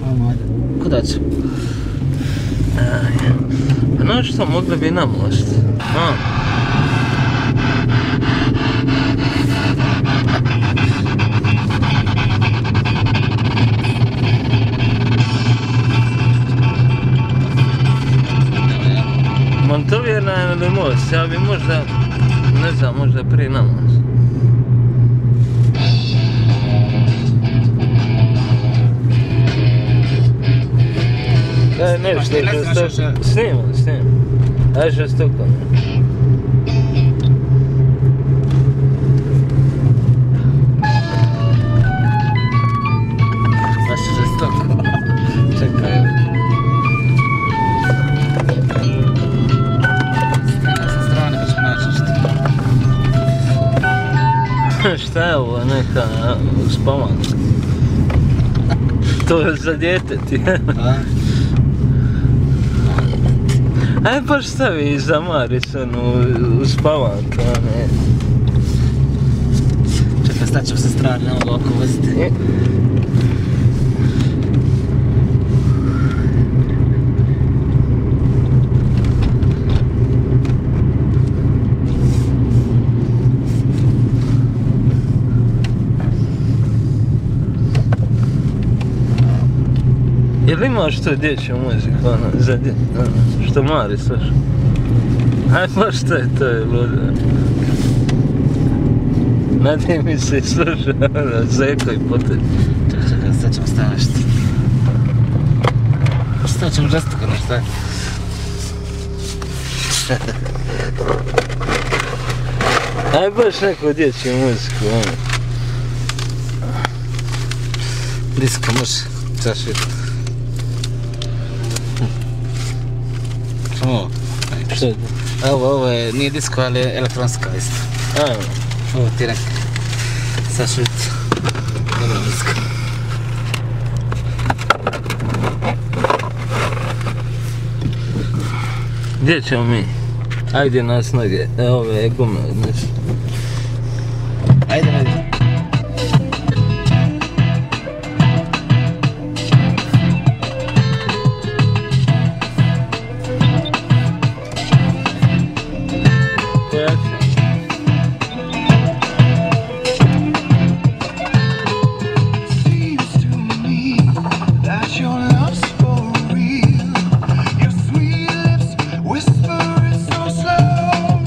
Ajde. Kuda ću? Pa znaš što, mogli bi na most. Montovjerna ili most, ja bi možda, ne znam, možda prije na most. Nešto je žestoko. Snimam. Aj žestoko. Baš je žestoko. Čekaj. Sa strane pa ćemo naći što. Šta je ovo, neka spavanka? To je za djete ti. Aj baš stavi za Marisonu u spavanku, a ne. Čekaj, stat ćemo sa strane, ne mogu oko voziti. Jel imaš to dječju muziku, ono, za što Mari sluša? Aj baš to je ludo. Nadaj mi se sluša, ono, Zeko i Potek. Čekaj, sad ćemo staviti. Šta ćemo žestoko, no šta? Aj baš neku dječju muziku, ono. Disko može, čaši. Što je to? Ovo je, nije disko, ali je elektronska isto. Ajmo. Ovo ti nek. Sašut. Dobra muzika. Gdje ćemo mi? Ajde nas noge, ove gume odnesi. Ajde. Whisper it so slow.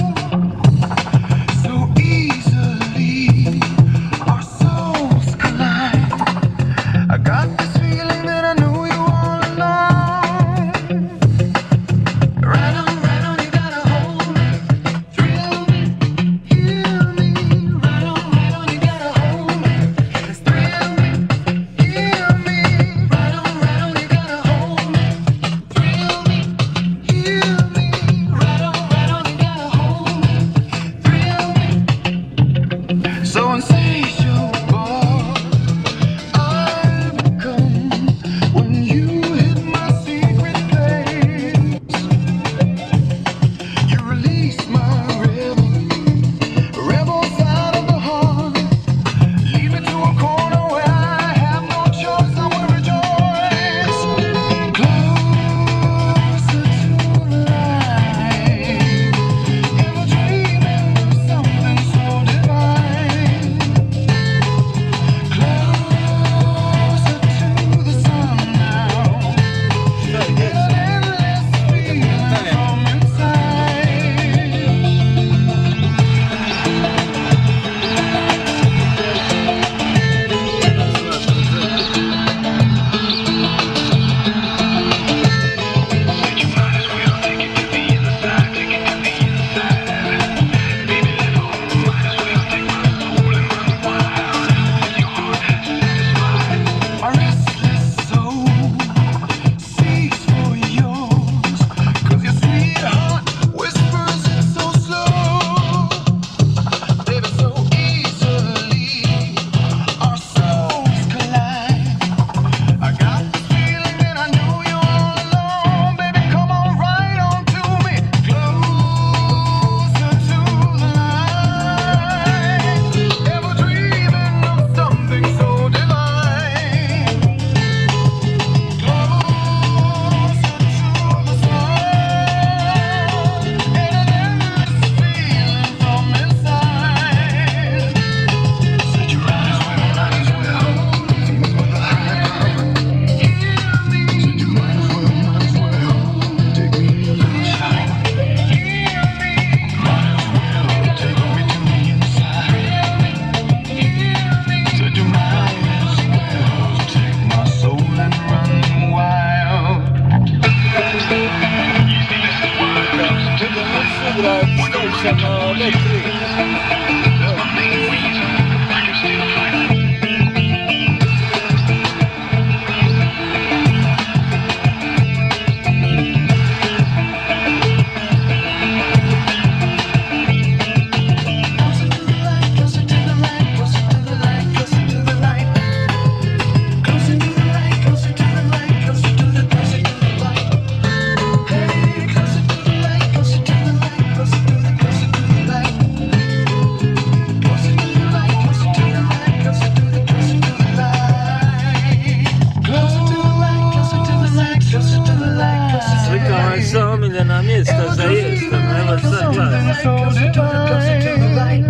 so divine.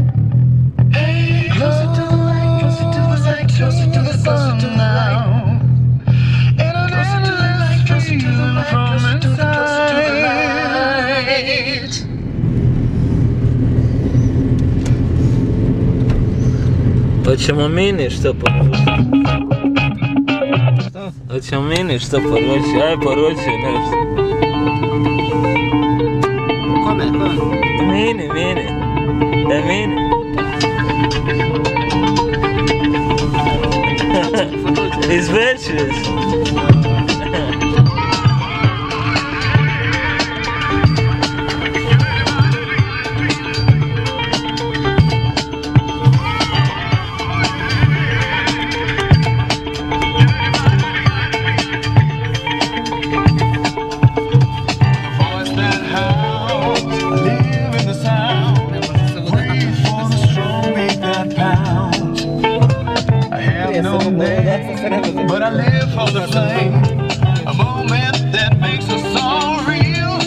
Hey, closer to the light, closer to the light, closer to the sun now. And I'm closer to the light, closer to the light, closer to the light. Hoćemo mini što poruči? Hoćemo mini što poruči? Aj poruči nešto. Kome? Mini. Mini. Izvećuješ. But I live for the flame, a moment that makes us all real.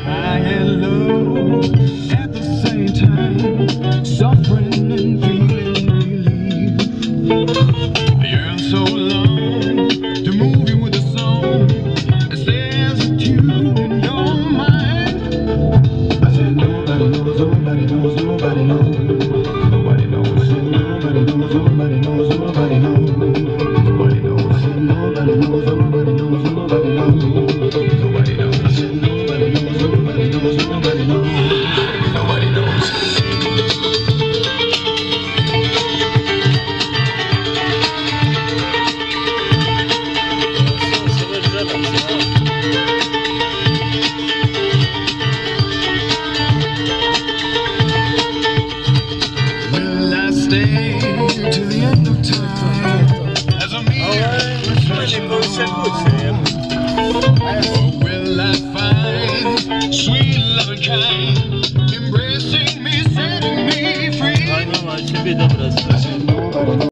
High and low at the same time, suffering and feeling relief. Yearn so long to move you with a song that says a tune in your mind. I said nobody knows, nobody knows, nobody knows, nobody knows. I said nobody knows, nobody knows, nobody knows, nobody knows. I said nobody knows, nobody knows, nobody knows, nobody knows. I said nobody knows, nobody knows, nobody knows, nobody knows. Will I stay to the end of time as a mere reflection? Or will I find sweet love and kind embracing me, setting me free? Ay mama, ciebie dobra,